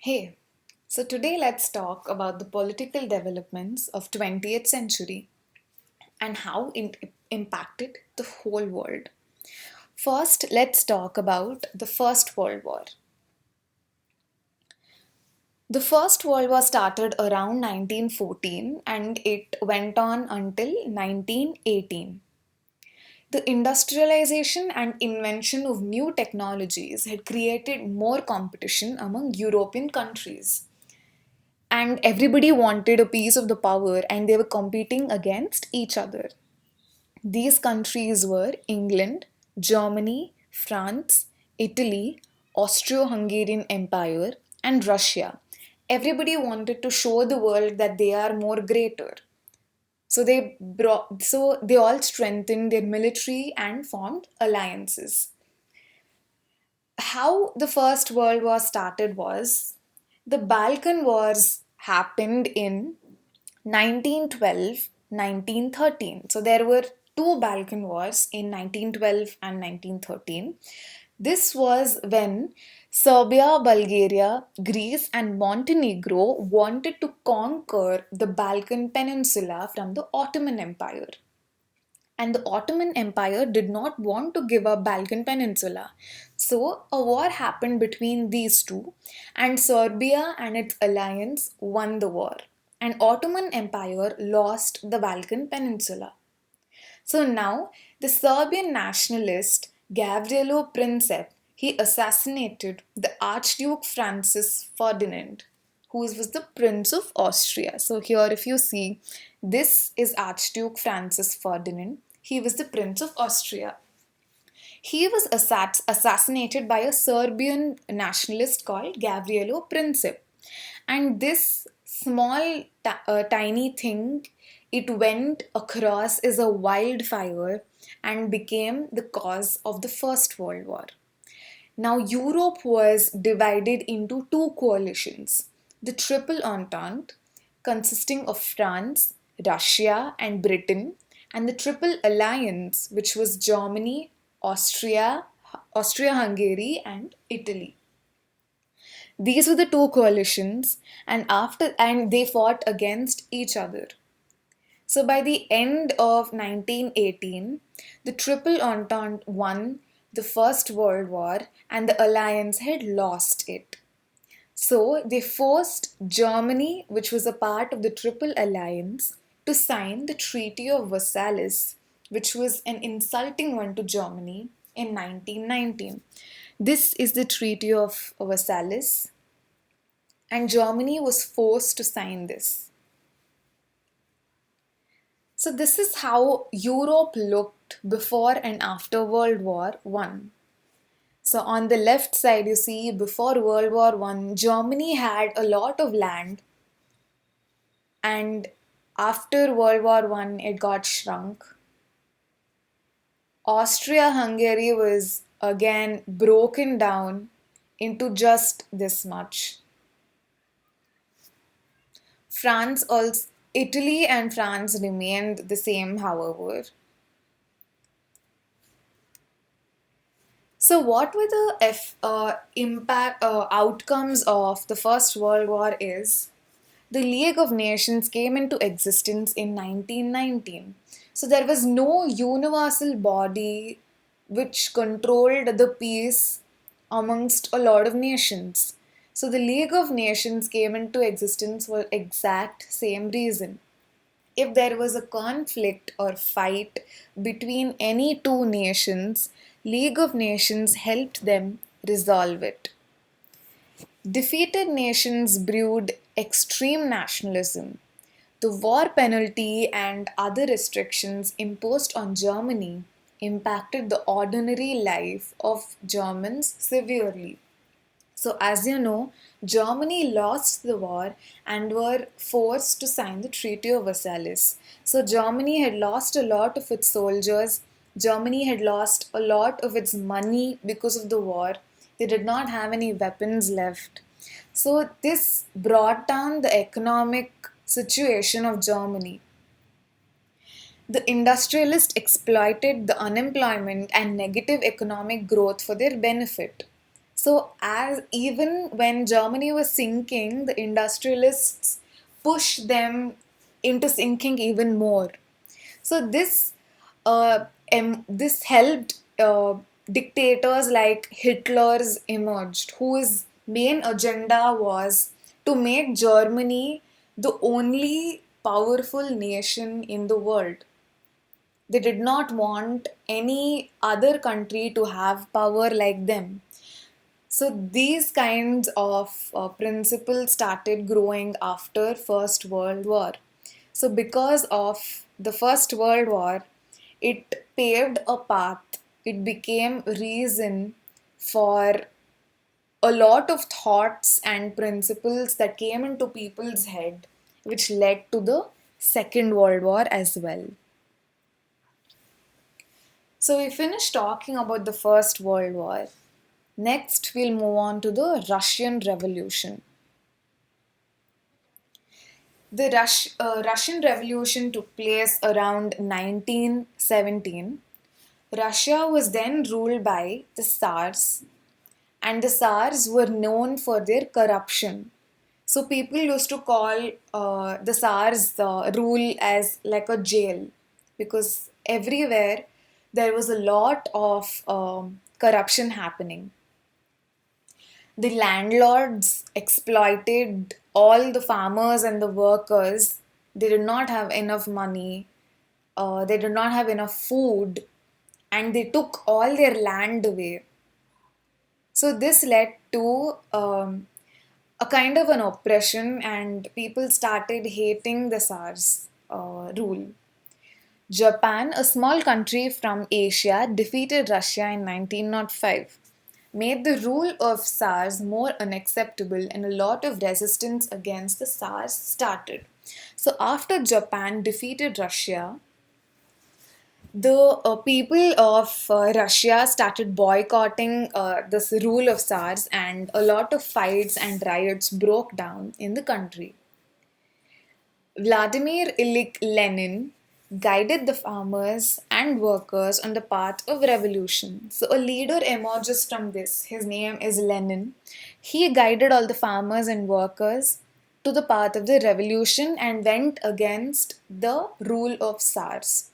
Hey, so today let's talk about the political developments of 20th century and how it impacted the whole world. First, let's talk about the First World War. The First World War started around 1914 and it went on until 1918. The industrialization and invention of new technologies had created more competition among European countries. And everybody wanted a piece of the power and they were competing against each other. These countries were England, Germany, France, Italy, Austro-Hungarian Empire, and Russia. Everybody wanted to show the world that they are more greater. So they all strengthened their military and formed alliances. How the First World War started was the Balkan Wars happened in 1912, 1913. So there were two Balkan Wars in 1912 and 1913. This was when Serbia, Bulgaria, Greece, and Montenegro wanted to conquer the Balkan Peninsula from the Ottoman Empire. And the Ottoman Empire did not want to give up Balkan Peninsula. So a war happened between these two, and Serbia and its alliance won the war. And Ottoman Empire lost the Balkan Peninsula. So now the Serbian nationalist Gavrilo Princip he assassinated the Archduke Francis Ferdinand, who was the Prince of Austria. So here if you see, this is Archduke Francis Ferdinand. He was the Prince of Austria. He was assassinated by a Serbian nationalist called Gavrilo Princip. And this tiny thing, it went across as a wildfire and became the cause of the First World War. Now, Europe was divided into two coalitions, the Triple Entente, consisting of France, Russia, and Britain, and the Triple Alliance, which was Germany, Austria-Hungary, and Italy. These were the two coalitions, and they fought against each other. So by the end of 1918, the Triple Entente won the First World War and the alliance had lost it. So they forced Germany, which was a part of the Triple Alliance, to sign the Treaty of Versailles, which was an insulting one to Germany in 1919. This is the Treaty of Versailles, and Germany was forced to sign this. So this is how Europe looked before and after World War One. So on the left side, you see before World War One, Germany had a lot of land, and after World War One, it got shrunk. Austria-Hungary was again broken down into just this much. Italy and France remained the same, however. So, what were the outcomes of the First World War? Is the League of Nations came into existence in 1919. So, there was no universal body which controlled the peace amongst a lot of nations. So, the League of Nations came into existence for exact same reason. If there was a conflict or fight between any two nations, League of Nations helped them resolve it. Defeated nations brewed extreme nationalism. The war penalty and other restrictions imposed on Germany impacted the ordinary life of Germans severely. So, as you know, Germany lost the war and were forced to sign the Treaty of Versailles. So, Germany had lost a lot of its soldiers. Germany had lost a lot of its money because of the war. They did not have any weapons left. So, this brought down the economic situation of Germany. The industrialists exploited the unemployment and negative economic growth for their benefit. So, as even when Germany was sinking, the industrialists pushed them into sinking even more. So this helped dictators like Hitler's emerged, whose main agenda was to make Germany the only powerful nation in the world. They did not want any other country to have power like them. So these kinds of principles started growing after First World War. So because of the First World War, it paved a path. It became reason for a lot of thoughts and principles that came into people's head, which led to the Second World War as well. So we finished talking about the First World War. Next, we'll move on to the Russian Revolution. The Russian Revolution took place around 1917. Russia was then ruled by the Tsars, and the Tsars were known for their corruption. So people used to call the Tsars rule as like a jail, because everywhere there was a lot of corruption happening. The landlords exploited all the farmers and the workers. They did not have enough money, they did not have enough food, and they took all their land away. So, this led to a kind of an oppression, and people started hating the Tsar's rule. Japan, a small country from Asia, defeated Russia in 1905, made the rule of Tsars more unacceptable, and a lot of resistance against the Tsars started. So, after Japan defeated Russia, the people of Russia started boycotting this rule of Tsars, and a lot of fights and riots broke down in the country. Vladimir Ilyich Lenin guided the farmers and workers on the path of revolution. So, a leader emerges from this. His name is Lenin. He guided all the farmers and workers to the path of the revolution and went against the rule of Tsars.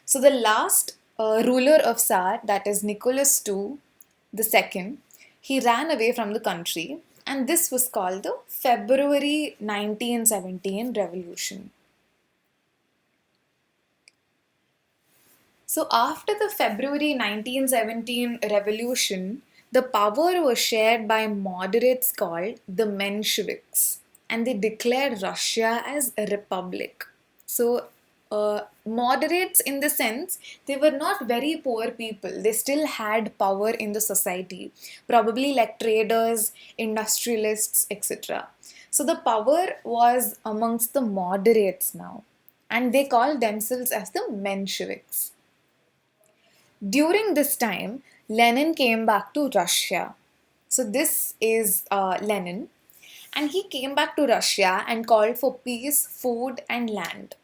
So, the last ruler of Tsar, that is Nicholas II, the second, he ran away from the country, and this was called the February 1917 revolution. So, after the February 1917 revolution, the power was shared by moderates called the Mensheviks, and they declared Russia as a republic. So, moderates in the sense they were not very poor people, they still had power in the society, probably like traders, industrialists, etc. So, the power was amongst the moderates now, and they called themselves as the Mensheviks. During this time, Lenin came back to Russia. So, this is Lenin, and he came back to Russia and called for peace, food, and land.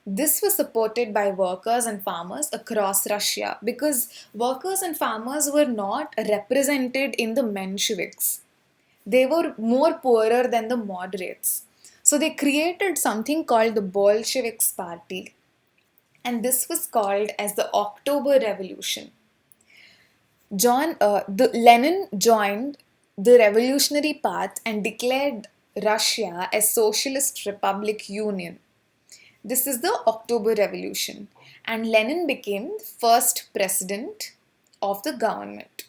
This was supported by workers and farmers across Russia, because workers and farmers were not represented in the Mensheviks. They were more poorer than the moderates. So, they created something called the Bolsheviks Party, and this was called as the October Revolution. Lenin joined the revolutionary path and declared Russia as Socialist Republic Union. This is the October Revolution, and Lenin became the first president of the government.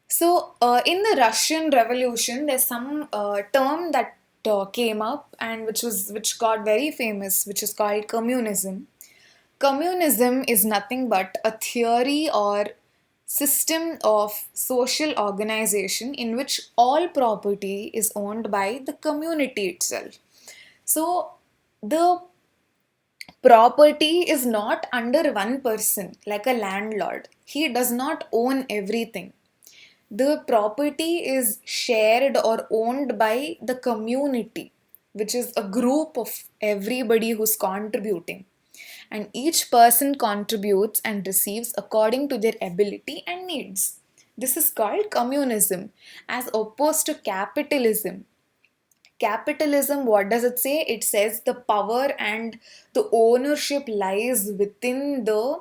So, in the Russian Revolution, there's some term that came up and which got very famous, which is called communism. Communism is nothing but a theory or system of social organization in which all property is owned by the community itself. So, the property is not under one person like a landlord. He does not own everything. The property is shared or owned by the community, which is a group of everybody who's contributing. And each person contributes and receives according to their ability and needs. This is called communism as opposed to capitalism. Capitalism, what does it say? It says the power and the ownership lies within the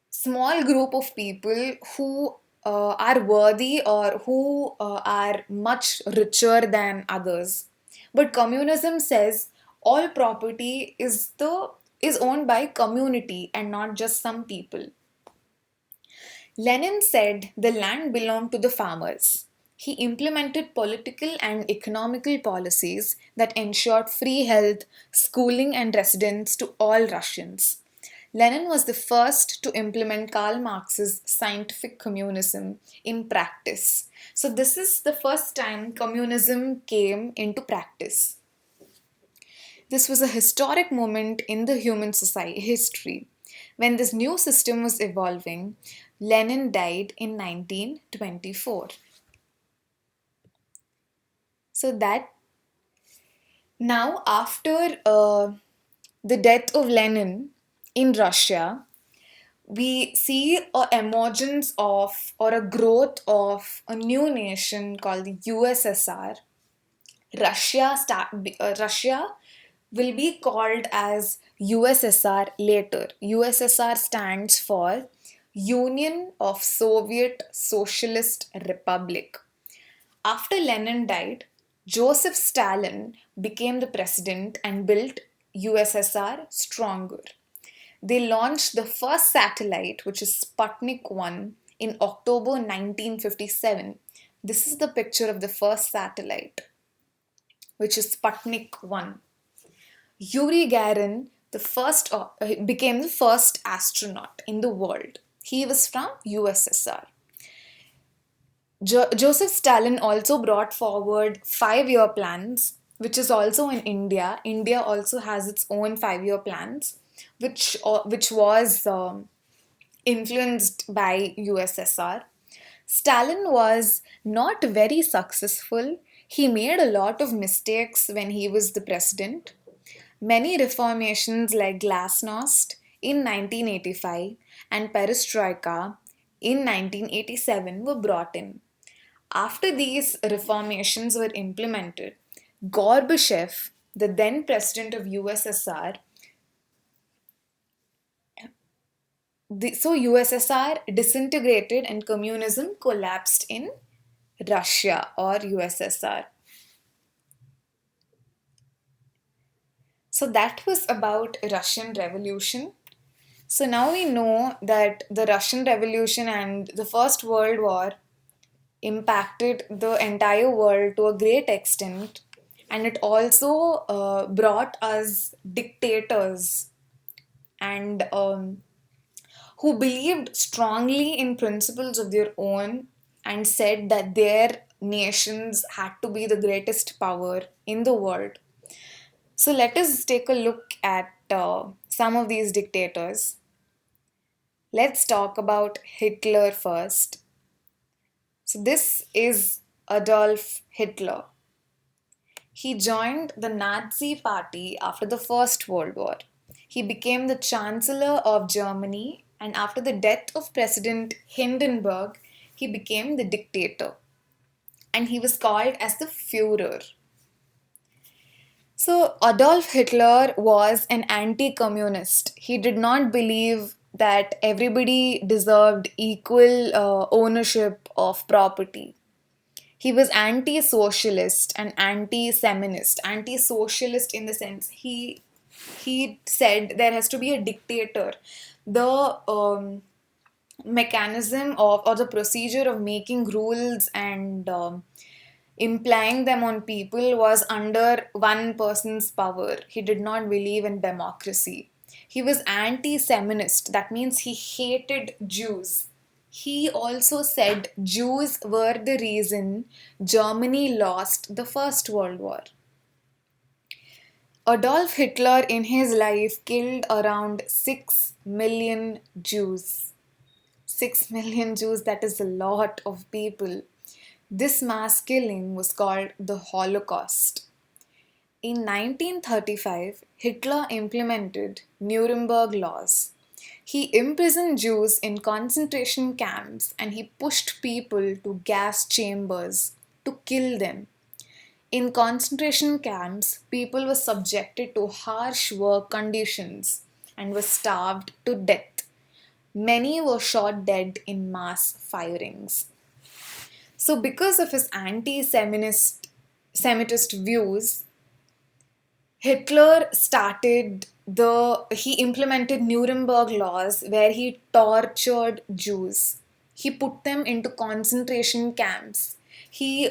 small group of people who are worthy or who are much richer than others. But communism says all property is owned by community and not just some people. Lenin said the land belonged to the farmers. He implemented political and economical policies that ensured free health, schooling, and residence to all Russians. Lenin was the first to implement Karl Marx's scientific communism in practice. So, this is the first time communism came into practice. This was a historic moment in the human society history. When this new system was evolving, Lenin died in 1924. So that now after the death of Lenin in Russia, we see a emergence of or a growth of a new nation called the USSR. Russia will be called as USSR later. USSR stands for Union of Soviet Socialist Republic. After Lenin died, Joseph Stalin became the president and built USSR stronger. They launched the first satellite, which is Sputnik 1, in October 1957. This is the picture of the first satellite, which is Sputnik 1. Yuri Gagarin became the first astronaut in the world. He was from USSR. Joseph Stalin also brought forward 5 year plans, which is also in India. India also has its own 5 year plans, which was influenced by USSR. Stalin was not very successful. He made a lot of mistakes when he was the president. Many reformations like Glasnost in 1985 and Perestroika in 1987 were brought in. After these reformations were implemented, Gorbachev, the then president of USSR, so USSR disintegrated and communism collapsed in Russia or USSR. So that was about Russian Revolution. So now we know that the Russian Revolution and the First World War impacted the entire world to a great extent, and it also brought us dictators and who believed strongly in principles of their own and said that their nations had to be the greatest power in the world. So let us take a look at some of these dictators. Let's talk about Hitler first. So this is Adolf Hitler. He joined the Nazi Party after the First World War. He became the Chancellor of Germany, and after the death of President Hindenburg, he became the dictator. And he was called as the Führer. So, Adolf Hitler was an anti communist. He did not believe that everybody deserved equal ownership of property. He was anti socialist and anti Seminist. Anti socialist in the sense he said there has to be a dictator. The mechanism of or the procedure of making rules and implying them on people was under one person's power. He did not believe in democracy. He was anti Seminist, that means he hated Jews. He also said Jews were the reason Germany lost the First World War. Adolf Hitler in his life killed around 6 million Jews. 6 million Jews, that is a lot of people. This mass killing was called the Holocaust. In 1935, Hitler implemented Nuremberg laws. He imprisoned Jews in concentration camps and he pushed people to gas chambers to kill them. In concentration camps, people were subjected to harsh work conditions and were starved to death. Many were shot dead in mass firings. So, because of his anti Semitist views, he implemented Nuremberg laws where he tortured Jews. He put them into concentration camps. He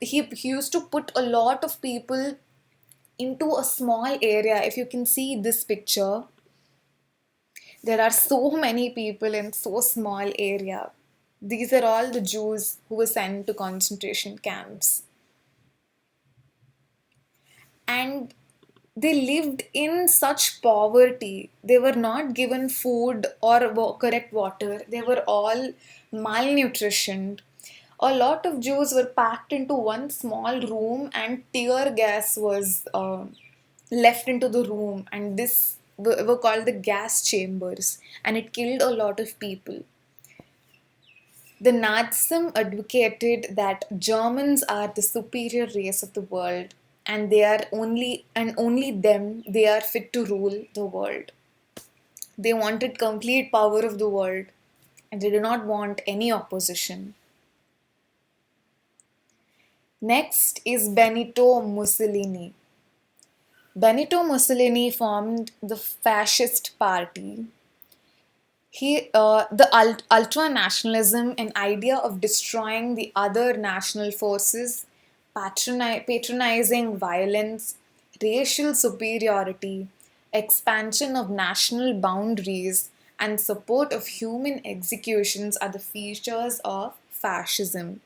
used to put a lot of people into a small area. If you can see this picture, there are so many people in so small area. These are all the Jews who were sent to concentration camps. And they lived in such poverty. They were not given food or correct water. They were all malnutritioned. A lot of Jews were packed into one small room, and tear gas was left into the room, and this were called the gas chambers, and it killed a lot of people. The Nazism advocated that Germans are the superior race of the world and they are only them they are fit to rule the world. They wanted complete power of the world and they did not want any opposition. Next is Benito Mussolini. Benito Mussolini formed the fascist party. The ultra nationalism and idea of destroying the other national forces, patronizing violence, racial superiority, expansion of national boundaries, and support of human executions are the features of fascism.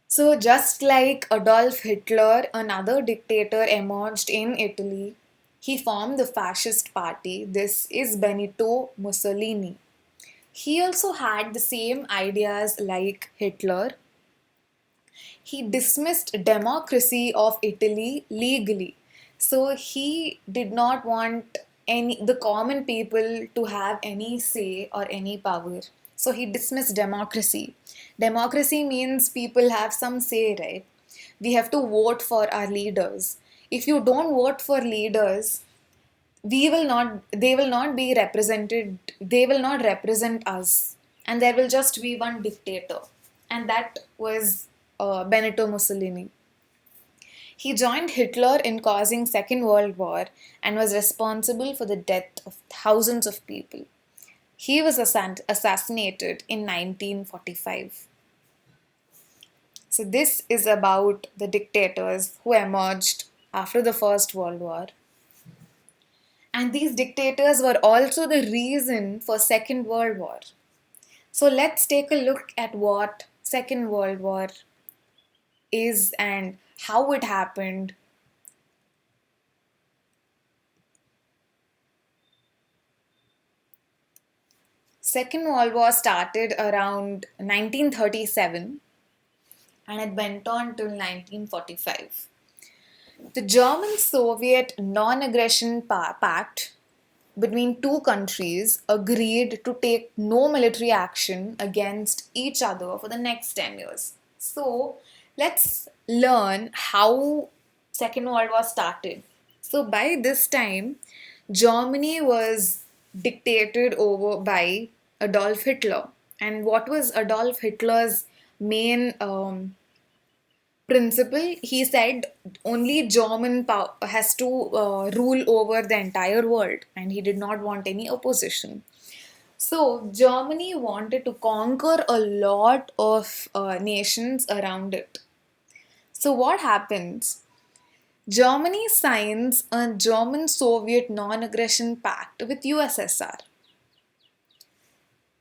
So, just like Adolf Hitler, another dictator emerged in Italy. He formed the fascist party. This is Benito Mussolini. He also had the same ideas like Hitler. He dismissed democracy of Italy legally. So he did not want the common people to have any say or any power. So he dismissed democracy. Democracy means people have some say, right? We have to vote for our leaders. If you don't vote for leaders, they will not be represented, they will not represent us, and there will just be one dictator, and that was Benito Mussolini. He joined Hitler in causing Second World War and was responsible for the death of thousands of people. He was assassinated in 1945. So this is about the dictators who emerged after the First World War. And these dictators were also the reason for Second World War. So let's take a look at what Second World War is and how it happened. Second World War started around 1937 and it went on till 1945. The German-Soviet non-aggression pact between two countries agreed to take no military action against each other for the next 10 years. So, let's learn how Second World War started. So, by this time, Germany was dictated over by Adolf Hitler. And what was Adolf Hitler's main principle? He said only German has to rule over the entire world, and he did not want any opposition. So Germany wanted to conquer a lot of nations around it. So what happens? Germany signs a German-Soviet non-aggression pact with USSR.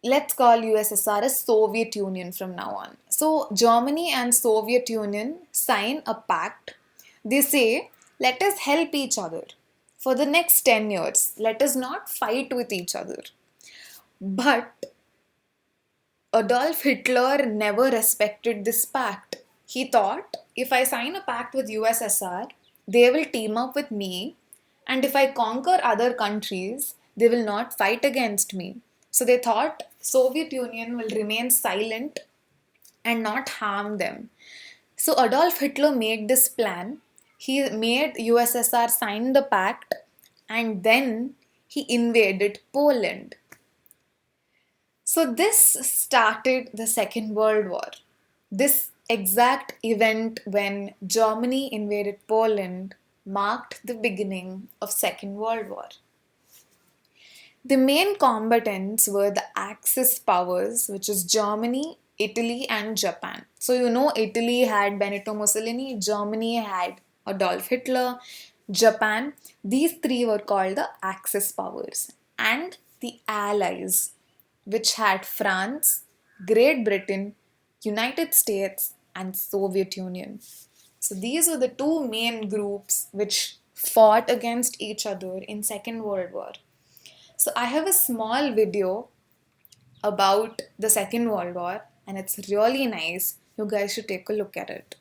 Let's call USSR as Soviet Union from now on. So Germany and Soviet Union sign a pact. They say, let us help each other for the next 10 years. Let us not fight with each other. But Adolf Hitler never respected this pact. He thought, if I sign a pact with USSR, they will team up with me, and if I conquer other countries, They will not fight against me. So they thought Soviet Union will remain silent and not harm them. So Adolf Hitler made this plan. He made USSR sign the pact and then he invaded Poland. So this started the Second World War. This exact event when Germany invaded Poland marked the beginning of Second World War. The main combatants were the Axis powers, which is Germany, Italy, and Japan. So, Italy had Benito Mussolini, Germany had Adolf Hitler, Japan. These three were called the Axis powers. And the Allies, which had France, Great Britain, United States, and Soviet Union. So these were the two main groups which fought against each other in Second World War. So I have a small video about the Second World War and it's really nice. You guys should take a look at it.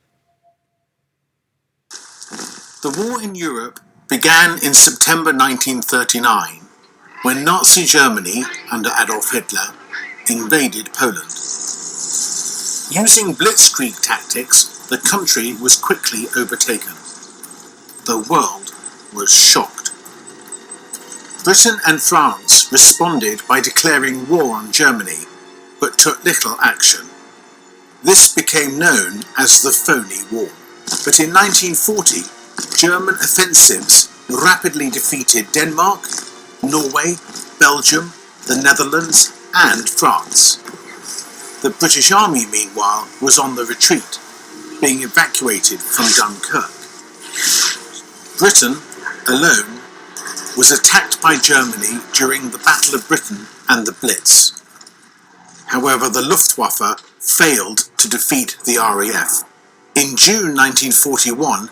The war in Europe began in September 1939 when Nazi Germany, under Adolf Hitler, invaded Poland. Using blitzkrieg tactics, the country was quickly overtaken. The world was shocked. Britain and France responded by declaring war on Germany, but took little action. This became known as the Phony War. But in 1940, German offensives rapidly defeated Denmark, Norway, Belgium, the Netherlands, and France. The British Army, meanwhile, was on the retreat, being evacuated from Dunkirk. Britain, alone, was attacked by Germany during the Battle of Britain and the Blitz. However, the Luftwaffe failed to defeat the RAF. In June 1941,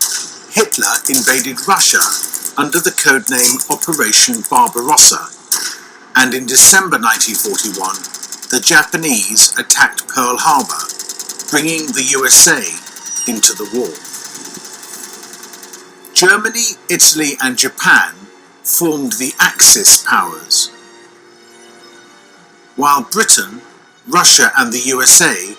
Hitler invaded Russia under the codename Operation Barbarossa, and in December 1941, the Japanese attacked Pearl Harbor, bringing the USA into the war. Germany, Italy, and Japan formed the Axis powers, while Britain, Russia, and the USA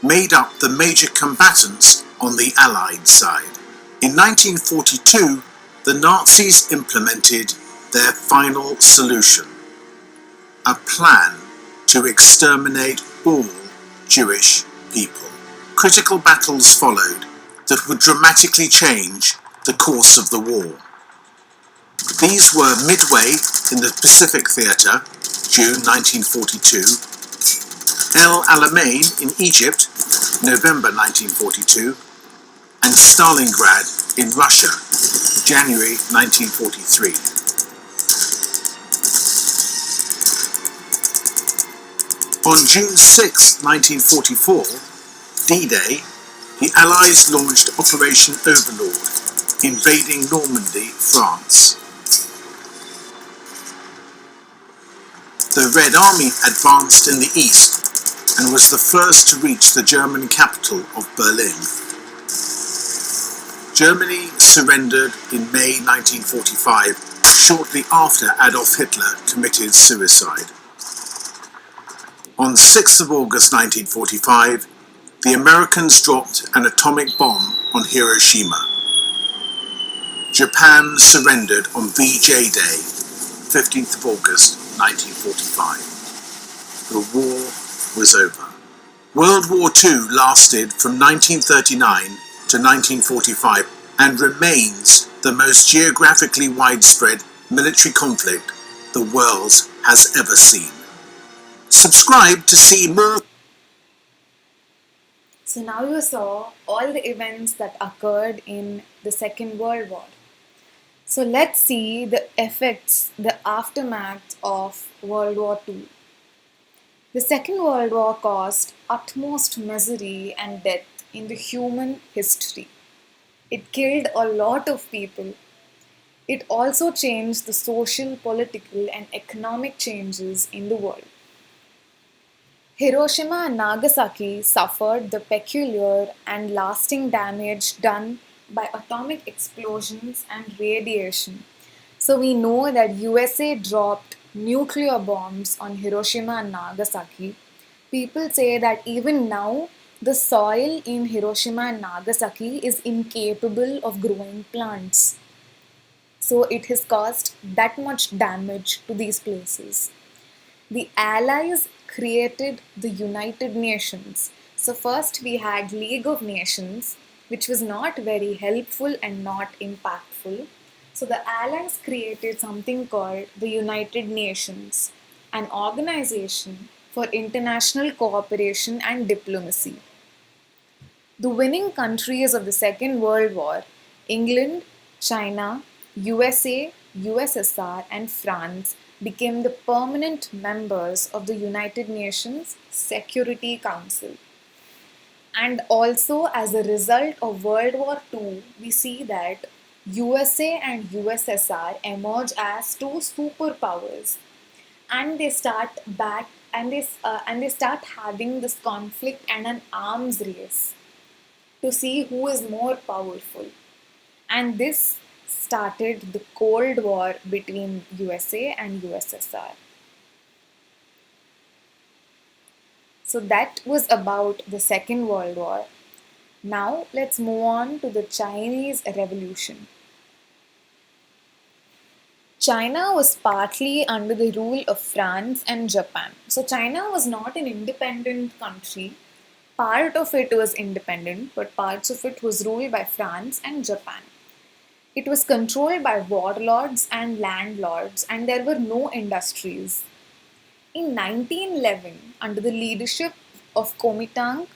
made up the major combatants on the Allied side. In 1942, the Nazis implemented their final solution, a plan to exterminate all Jewish people. Critical battles followed that would dramatically change the course of the war. These were Midway in the Pacific Theatre, June 1942, El Alamein in Egypt, November 1942, and Stalingrad in Russia, January 1943. On June 6, 1944, D-Day, the Allies launched Operation Overlord, invading Normandy, France. The Red Army advanced in the east and was the first to reach the German capital of Berlin. Germany surrendered in May 1945, shortly after Adolf Hitler committed suicide. On 6th of August 1945, the Americans dropped an atomic bomb on Hiroshima. Japan surrendered on VJ Day, 15th of August 1945. The war was over. World War II lasted from 1939 to 1945 and remains the most geographically widespread military conflict the world has ever seen. Subscribe to see more. So now you saw all the events that occurred in the Second World War. So let's see the effects, the aftermath of World War II. The Second World War caused utmost misery and death in the human history. It killed a lot of people. It also changed the social, political, and economic changes in the world. Hiroshima and Nagasaki suffered the peculiar and lasting damage done by atomic explosions and radiation. So we know that USA dropped nuclear bombs on Hiroshima and Nagasaki, people say that even now the soil in Hiroshima and Nagasaki is incapable of growing plants. So it has caused that much damage to these places. The Allies created the United Nations. So first we had League of Nations, which was not very helpful and not impactful. So the Allies created something called the United Nations, an organization for international cooperation and diplomacy. The winning countries of the Second World War, England, China, USA, USSR, and France, became the permanent members of the United Nations Security Council. And also, as a result of World War II, we see that USA and USSR emerge as two superpowers, and they start back and they start having this conflict and an arms race to see who is more powerful. And this started the Cold War between USA and USSR. So that was about the Second World War. Now let's move on to the Chinese Revolution. China was partly under the rule of France and Japan. So China was not an independent country. Part of it was independent, but parts of it was ruled by France and Japan. It was controlled by warlords and landlords, and there were no industries. In 1911, under the leadership of Kuomintang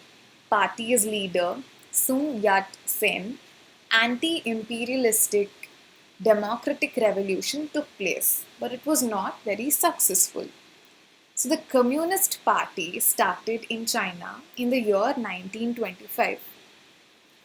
Party's leader Sun Yat-sen, anti-imperialistic democratic revolution took place, but it was not very successful. So the Communist Party started in China in the year 1925.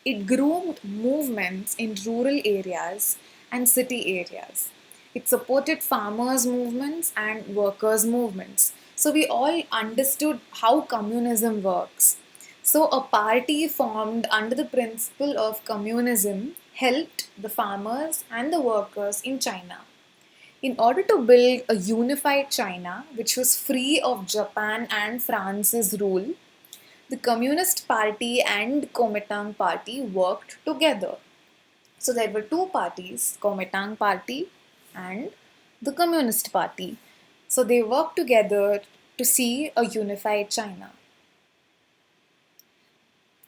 It groomed movements in rural areas and city areas. It supported farmers' movements and workers' movements. So we all understood how communism works. So a party formed under the principle of communism helped the farmers and the workers in China. In order to build a unified China, which was free of Japan and France's rule, the Communist Party and Kuomintang Party worked together. So there were two parties, Kuomintang Party and the Communist Party. So they worked together to see a unified China.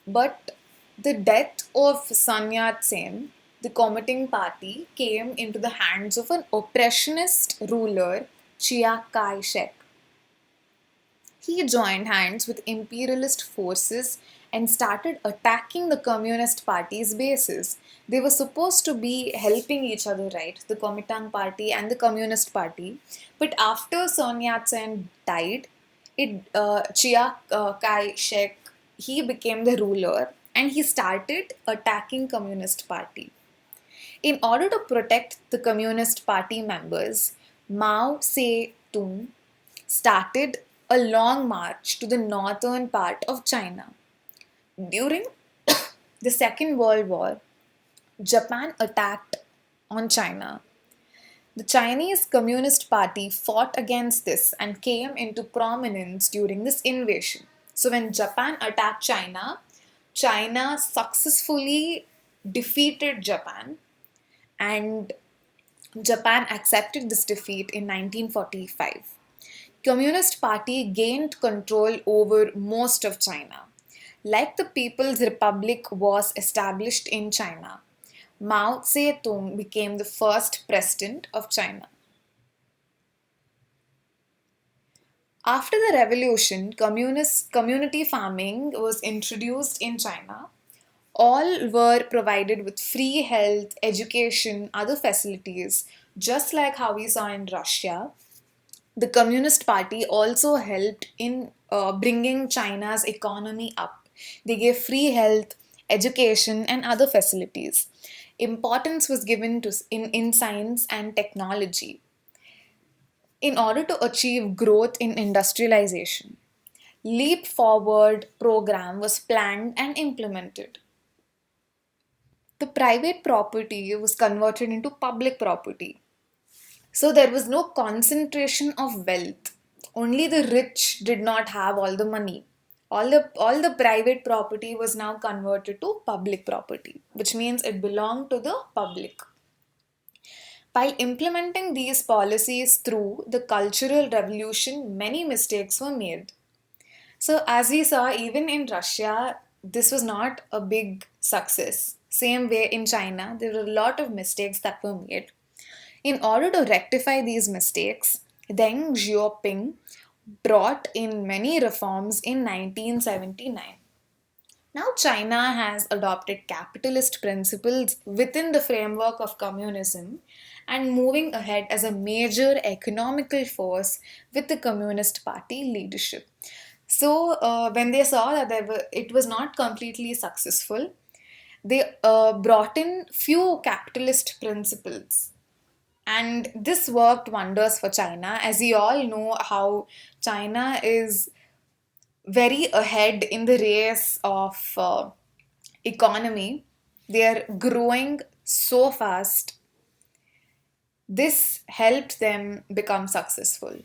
But the death of Sun Yat-sen, the Kuomintang Party, came into the hands of an oppressionist ruler, Chiang Kai-shek. He joined hands with imperialist forces and started attacking the Communist Party's bases. They were supposed to be helping each other, right? The Kuomintang Party and the Communist Party. But after Sun Yat-sen died, Chiang Kai-shek, he became the ruler and he started attacking Communist Party. In order to protect the Communist Party members, Mao Zedong started a long march to the northern part of China. During the Second World War, Japan attacked on China. The Chinese Communist Party fought against this and came into prominence during this invasion. So, when Japan attacked China, China successfully defeated Japan, and Japan accepted this defeat in 1945. Communist Party gained control over most of China. Like the People's Republic was established in China, Mao Zedong became the first president of China. After the revolution, community farming was introduced in China. All were provided with free health, education, other facilities, just like how we saw in Russia. The Communist Party also helped in bringing China's economy up. They gave free health, education, and other facilities. Importance was given to in science and technology in order to achieve growth in industrialization. Leap Forward program was planned and implemented. The private property was converted into public property. So there was no concentration of wealth. Only the rich did not have all the money. All the private property was now converted to public property, which means it belonged to the public. While implementing these policies through the Cultural Revolution, many mistakes were made. So, as we saw, even in Russia, this was not a big success. Same way in China, there were a lot of mistakes that were made. In order to rectify these mistakes, Deng Xiaoping brought in many reforms in 1979. Now, China has adopted capitalist principles within the framework of communism and moving ahead as a major economical force with the Communist Party leadership. So, when they saw that it was not completely successful, they brought in few capitalist principles, and this worked wonders for China. As we all know, how China is very ahead in the race of economy. They are growing so fast. This helped them become successful.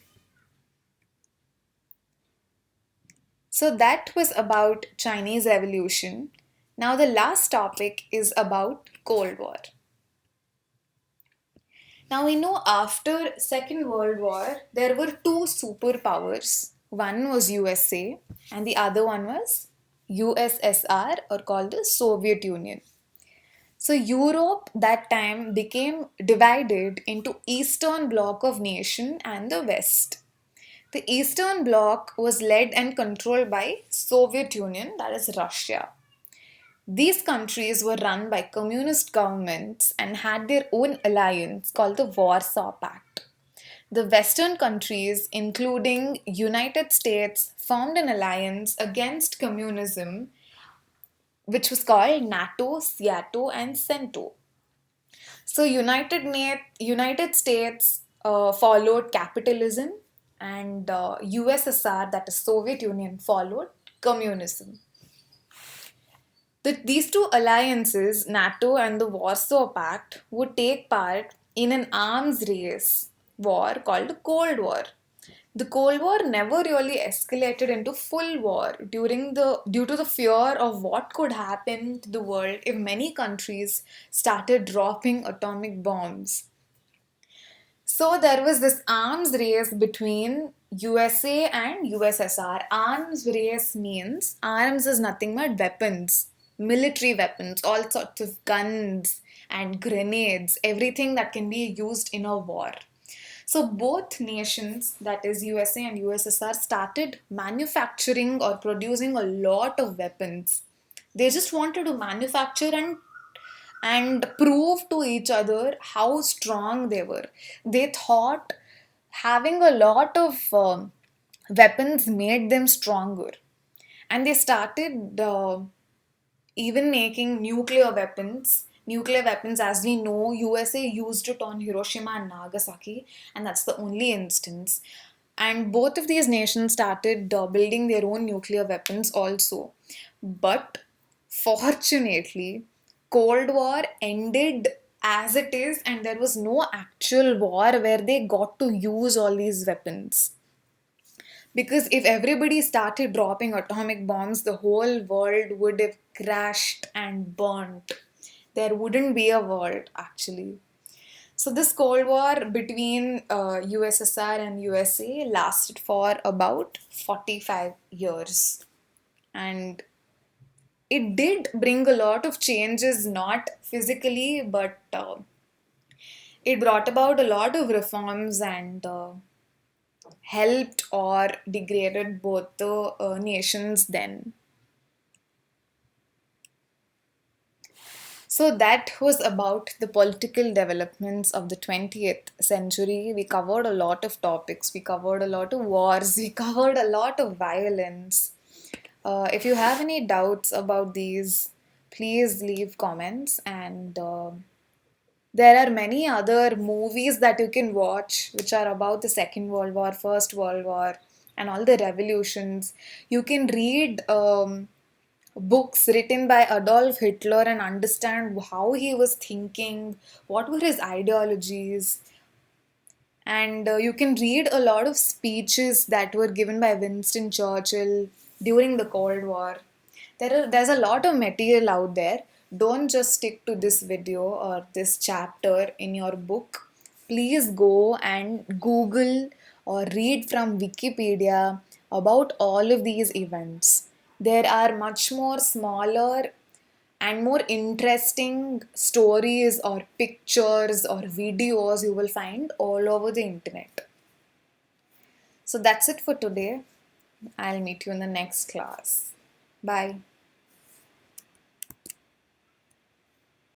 So that was about Chinese evolution. Now the last topic is about Cold War. Now we know after Second World War there were two superpowers. One was USA and the other one was USSR, or called the Soviet Union. So Europe that time became divided into Eastern Bloc of nation and the West. The Eastern Bloc was led and controlled by Soviet Union, that is Russia. These countries were run by communist governments and had their own alliance called the Warsaw Pact. The Western countries, including United States, formed an alliance against communism, which was called NATO, SEATO, and CENTO. So United States followed capitalism, and USSR, that is Soviet Union, followed communism. These two alliances, NATO and the Warsaw Pact, would take part in an arms race war called the Cold War. The Cold War never really escalated into full war due to the fear of what could happen to the world if many countries started dropping atomic bombs. So there was this arms race between USA and USSR. Arms race means arms is nothing but weapons, military weapons, all sorts of guns and grenades, everything that can be used in a war. So both nations, that is USA and USSR, started manufacturing or producing a lot of weapons. They just wanted to manufacture and prove to each other how strong they were. They thought having a lot of weapons made them stronger. And they started even making nuclear weapons. Nuclear weapons, as we know, USA used it on Hiroshima and Nagasaki, and that's the only instance. And both of these nations started building their own nuclear weapons also. But fortunately, Cold War ended as it is, and there was no actual war where they got to use all these weapons. Because if everybody started dropping atomic bombs, the whole world would have crashed and burnt. There wouldn't be a world, actually. So, this Cold War between USSR and USA lasted for about 45 years. And it did bring a lot of changes, not physically, but it brought about a lot of reforms and helped or degraded both the nations then. So that was about the political developments of the 20th century. We covered a lot of topics, we covered a lot of wars, we covered a lot of violence. If you have any doubts about these, please leave comments. And there are many other movies that you can watch which are about the Second World War, First World War, and all the revolutions. You can read books written by Adolf Hitler and understand how he was thinking, what were his ideologies. And you can read a lot of speeches that were given by Winston Churchill during the Cold War. There's a lot of material out there. Don't just stick to this video or this chapter in your book. Please go and Google or read from Wikipedia about all of these events. There are much more smaller and more interesting stories or pictures or videos you will find all over the internet. So that's it for today. I'll meet you in the next class. Bye.